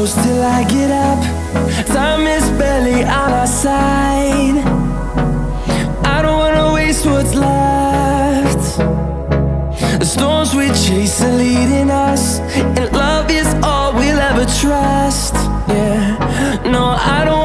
close till I get up. Time is barely on our side. I don't wanna waste what's left. The storms we chase are leading us, and love is all we'll ever trust. Yeah, no, I don't